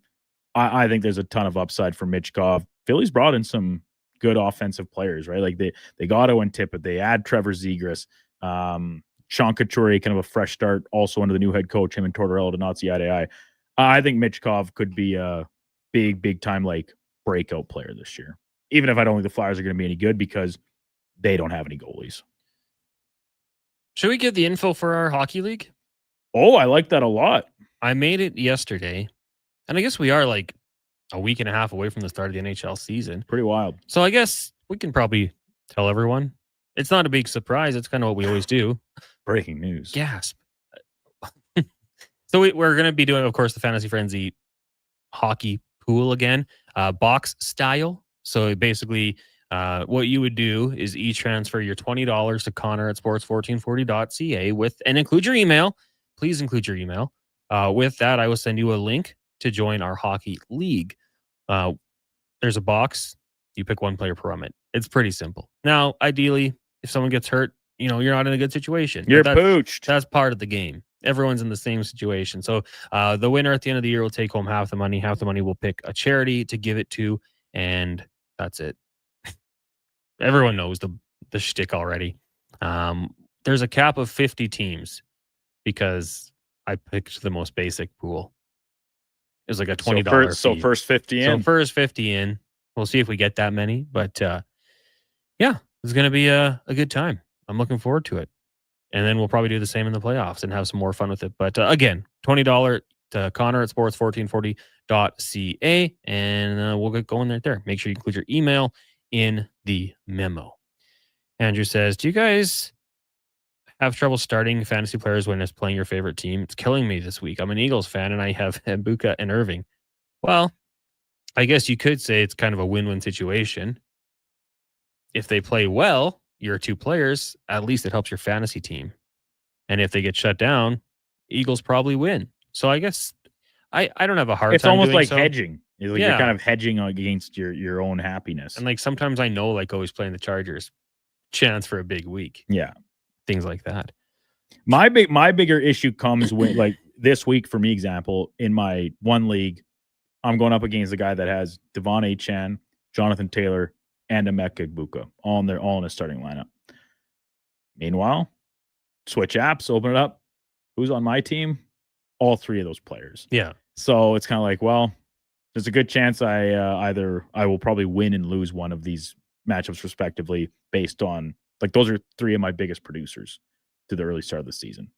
I think there's a ton of upside for Michkov. Philly's brought in some good offensive players, right? Like they got Owen Tippett, they add Trevor Zegras, Sean Couturier, kind of a fresh start, also under the new head coach, him and Tortorella did not see eye to eye. I think Michkov could be a big time like breakout player this year, even if I don't think the Flyers are going to be any good because they don't have any goalies. Should we get the info for our hockey league? Oh, I like that a lot. I made it yesterday, and I guess we are like a week and a half away from the start of the NHL season. Pretty wild. So I guess we can probably tell everyone. It's not a big surprise. It's kind of what we always do. Breaking news. Gasp. So we're going to be doing, of course, the Fantasy Frenzy hockey pool again, box style. So basically, what you would do is transfer your $20 to Connor at sports1440.ca and include your email. Please include your email. With that, I will send you a link to join our hockey league. There's a box. You pick one player per minute. It's pretty simple. Now, ideally, if someone gets hurt, you're not in a good situation. You're pooched. That's part of the game. Everyone's in the same situation. So the winner at the end of the year will take home half the money. Half the money will pick a charity to give it to, and that's it. Everyone knows the shtick already. There's a cap of 50 teams because I picked the most basic pool. It was like a $20 fee. So first 50 in. So first 50 in. We'll see if we get that many. But yeah, it's going to be a good time. I'm looking forward to it. And then we'll probably do the same in the playoffs and have some more fun with it. But again, $20 to Connor at sports1440.ca. And we'll get going right there. Make sure you include your email in the memo. Andrew says, do you guys have trouble starting fantasy players when it's playing your favorite team? It's killing me this week. I'm an Eagles fan and I have Mbuka and Irving. Well, I guess you could say it's kind of a win-win situation. If they play well, your two players, at least it helps your fantasy team. And if they get shut down, Eagles probably win. So I guess I don't have a hard time. It's almost like so. hedging. You're kind of hedging against your own happiness. And like sometimes I know, like always playing the Chargers, chance for a big week. Yeah. Things like that. My bigger issue comes with like this week, for me, example, in my one league, I'm going up against a guy that has Devon Achane, Jonathan Taylor, and Emeka Egbuka all in a starting lineup. Meanwhile, switch apps, open it up. Who's on my team? All three of those players. Yeah. So it's kind of like, well, there's a good chance I will probably win and lose one of these matchups respectively based on, like, those are three of my biggest producers to the early start of the season.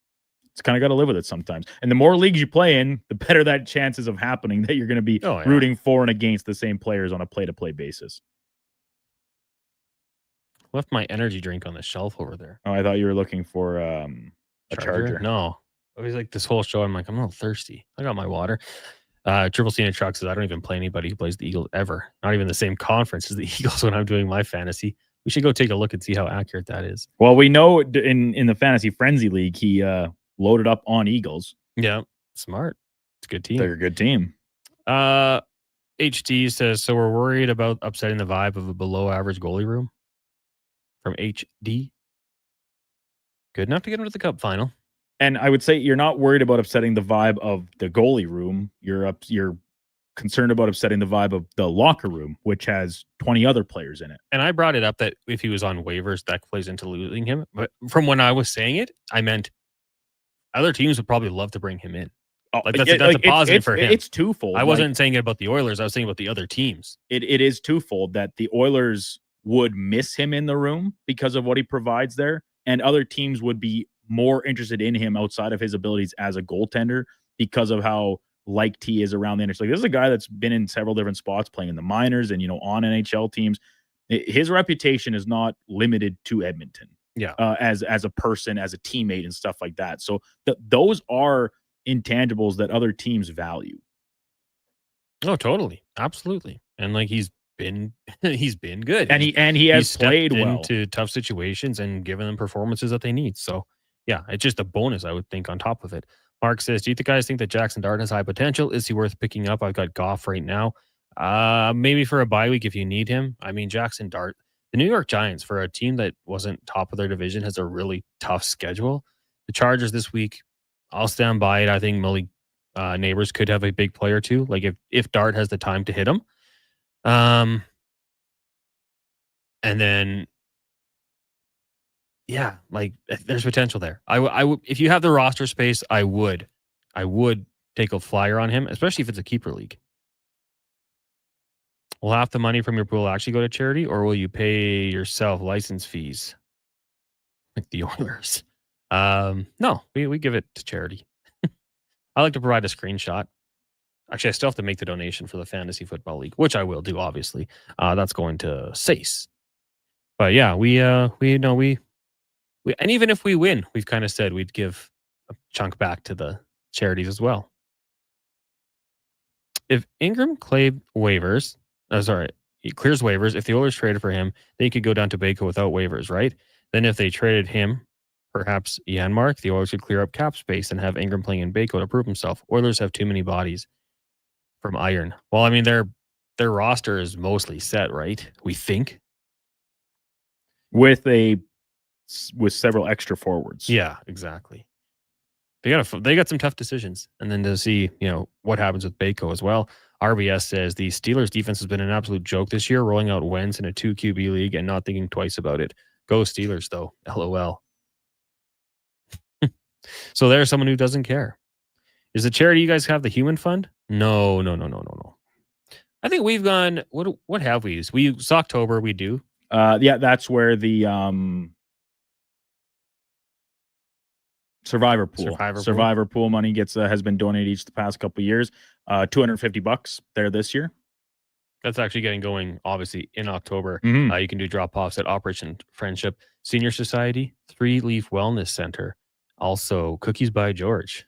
It's kind of got to live with it sometimes. And the more leagues you play in, the better that chances of happening that you're going to be rooting for and against the same players on a play-to-play basis. Left my energy drink on the shelf over there. Oh, I thought you were looking for a charger. No. It was like this whole show. I'm like, I'm a little thirsty. I got my water. Triple C in a truck says, I don't even play anybody who plays the Eagles ever. Not even the same conference as the Eagles when I'm doing my fantasy. We should go take a look and see how accurate that is. Well, we know in the Fantasy Frenzy League, he loaded up on Eagles. Yeah, smart. It's a good team. They're a good team. HD says, so we're worried about upsetting the vibe of a below average goalie room. From HD. Good enough to get into the Cup final. And I would say you're not worried about upsetting the vibe of the goalie room. You're concerned about upsetting the vibe of the locker room, which has 20 other players in it. And I brought it up that if he was on waivers, that plays into losing him. But from when I was saying it, I meant other teams would probably love to bring him in. Like that's a positive for him. It's twofold. I wasn't saying it about the Oilers. I was saying about the other teams. It is twofold that the Oilers would miss him in the room because of what he provides there, and other teams would be more interested in him outside of his abilities as a goaltender because of how liked he is around the industry. Like, this is a guy that's been in several different spots, playing in the minors and on NHL teams. His reputation is not limited to Edmonton. Yeah, as a person, as a teammate, and stuff like that. So those are intangibles that other teams value. Oh, totally, absolutely, and like he's been good, and he has played well into tough situations and given them performances that they need. So yeah, it's just a bonus, I would think, on top of it. Mark says, do you guys think that Jackson Dart has high potential? Is he worth picking up? I've got Goff right now. Maybe for a bye week if you need him. I mean, Jackson Dart, the New York Giants, for a team that wasn't top of their division, has a really tough schedule. The Chargers this week, I'll stand by it. I think Millie Neighbors could have a big play or two, like if Dart has the time to hit him. And then, yeah, like there's potential there. I would, if you have the roster space, I would take a flyer on him, especially if it's a keeper league. Will half the money from your pool actually go to charity, or will you pay yourself license fees like the Oilers? No, we give it to charity. I like to provide a screenshot. Actually, I still have to make the donation for the Fantasy Football League, which I will do, obviously. That's going to SACE. But yeah, we and even if we win, we've kind of said we'd give a chunk back to the charities as well. If Ingram clears waivers, if the Oilers traded for him, they could go down to Baco without waivers, right? Then if they traded him, perhaps Janmark, the Oilers could clear up cap space and have Ingram playing in Baco to prove himself. Oilers have too many bodies from iron. Well, I mean, their roster is mostly set, right? We think. With several extra forwards. Yeah, exactly. They got some tough decisions. And then to see, what happens with Baco as well. RBS says the Steelers defense has been an absolute joke this year, rolling out Wentz in a 2 QB league and not thinking twice about it. Go Steelers, though. LOL. So there's someone who doesn't care. Is the charity you guys have the human fund? No. I think we've gone, what have we used? We use October, we do. Yeah, that's where the Survivor pool money has been donated each the past couple of years. $250 there this year. That's actually getting going, obviously, in October. Mm-hmm. You can do drop-offs at Operation Friendship Senior Society, 3 Leaf Wellness Center, also Cookies by George.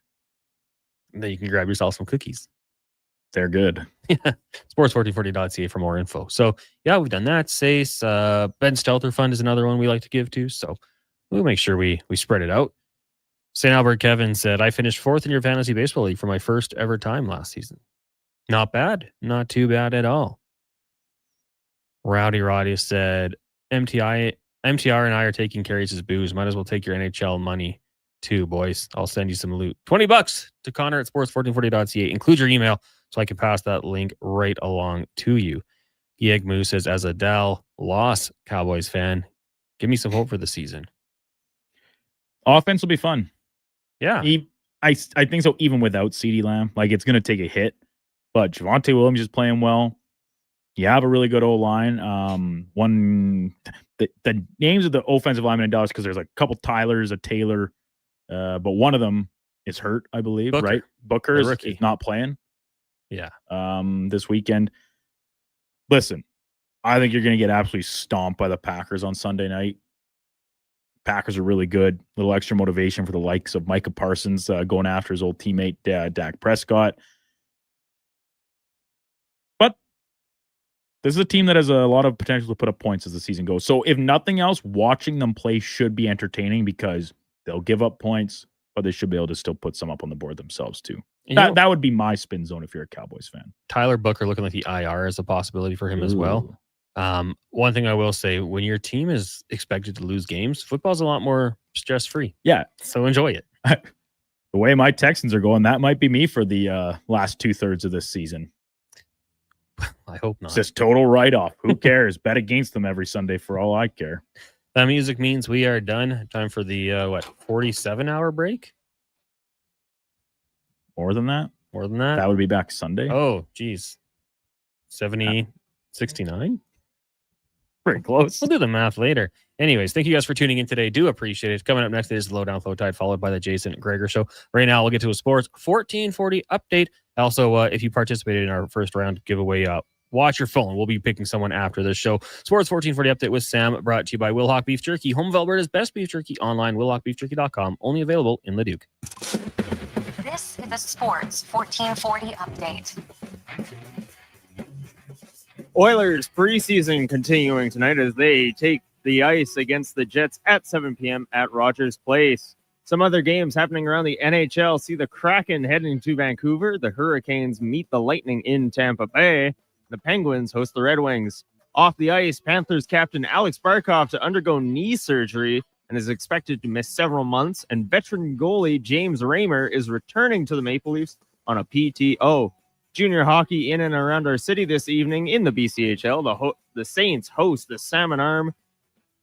And then you can grab yourself some cookies. They're good. Sports1440.ca for more info. So, yeah, we've done that. SACE, Ben Stelter Fund is another one we like to give to. So we'll make sure we spread it out. St. Albert Kevin said, I finished 4th in your fantasy baseball league for my first ever time last season. Not bad. Not too bad at all. Rowdy Roddy said, MTR and I are taking Carrie's booze. Might as well take your NHL money too, boys. I'll send you some loot. $20 to Connor at sports1440.ca. Include your email so I can pass that link right along to you. Yeg Moose says, as a Dallas Cowboys fan, give me some hope for the season. Offense will be fun. Yeah. I think so, even without CeeDee Lamb. Like, it's going to take a hit. But Javonte Williams is playing well. You have a really good O-line. The names of the offensive linemen in Dallas, because there's a couple Tylers, a Taylor, but one of them is hurt, I believe, right? Booker is not playing. Yeah. This weekend. Listen, I think you're going to get absolutely stomped by the Packers on Sunday night. Packers are really good. A little extra motivation for the likes of Micah Parsons going after his old teammate, Dak Prescott. But this is a team that has a lot of potential to put up points as the season goes. So if nothing else, watching them play should be entertaining because they'll give up points, but they should be able to still put some up on the board themselves too. You know, That would be my spin zone if you're a Cowboys fan. Tyler Booker looking like the IR is a possibility for him as well. One thing I will say, when your team is expected to lose games, football's a lot more stress-free. Yeah. So enjoy it. The way my Texans are going, that might be me for the last 2/3 of this season. I hope not. It's just total write-off. Who cares? Bet against them every Sunday for all I care. That music means we are done. Time for the 47-hour break? More than that? More than that? That would be back Sunday. Oh, geez. 69? Pretty close. We'll do the math later. Anyways, thank you guys for tuning in today. Do appreciate it. Coming up next is the Lowdown Flow Tide, followed by the Jason Gregor Show. Right now, we'll get to a Sports 1440 update. Also, if you participated in our first round giveaway, watch your phone. We'll be picking someone after this show. Sports 1440 update with Sam, brought to you by Wilhauk Beef Jerky, home of Alberta's best beef jerky online, wilhaukbeefjerky.com, only available in Leduc. This is the Sports 1440 update. Oilers preseason continuing tonight as they take the ice against the Jets at 7 p.m. at Rogers Place. Some other games happening around the NHL see the Kraken heading to Vancouver. The Hurricanes meet the Lightning in Tampa Bay. The Penguins host the Red Wings. Off the ice, Panthers captain Alex Barkov to undergo knee surgery and is expected to miss several months. And veteran goalie James Raymer is returning to the Maple Leafs on a PTO. Junior hockey in and around our city this evening in the BCHL. The Saints host the Salmon Arm.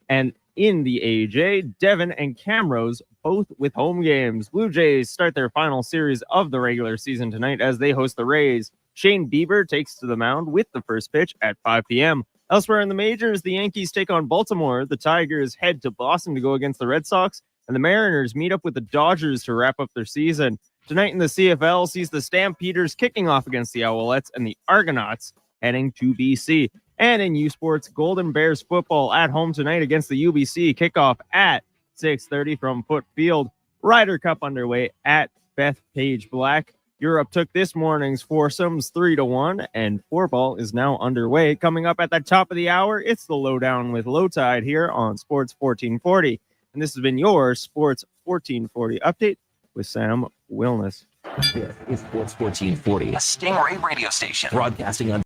And in the AJ, Devon and Camrose both with home games. Blue Jays start their final series of the regular season tonight as they host the Rays. Shane Bieber takes to the mound with the first pitch at 5 p.m. Elsewhere in the majors, the Yankees take on Baltimore. The Tigers head to Boston to go against the Red Sox. And the Mariners meet up with the Dodgers to wrap up their season. Tonight in the CFL sees the Stampeders kicking off against the Owlettes and the Argonauts heading to BC. And in U Sports, Golden Bears football at home tonight against the UBC. Kickoff at 6:30 from Foot Field. Ryder Cup underway at Bethpage Black. Europe took this morning's foursomes 3-1, and floorball is now underway. Coming up at the top of the hour, it's the Lowdown with Low Tide here on Sports 1440. And this has been your Sports 1440 update with Sam Wilness. This is Sports 1440, a Stingray radio station, broadcasting on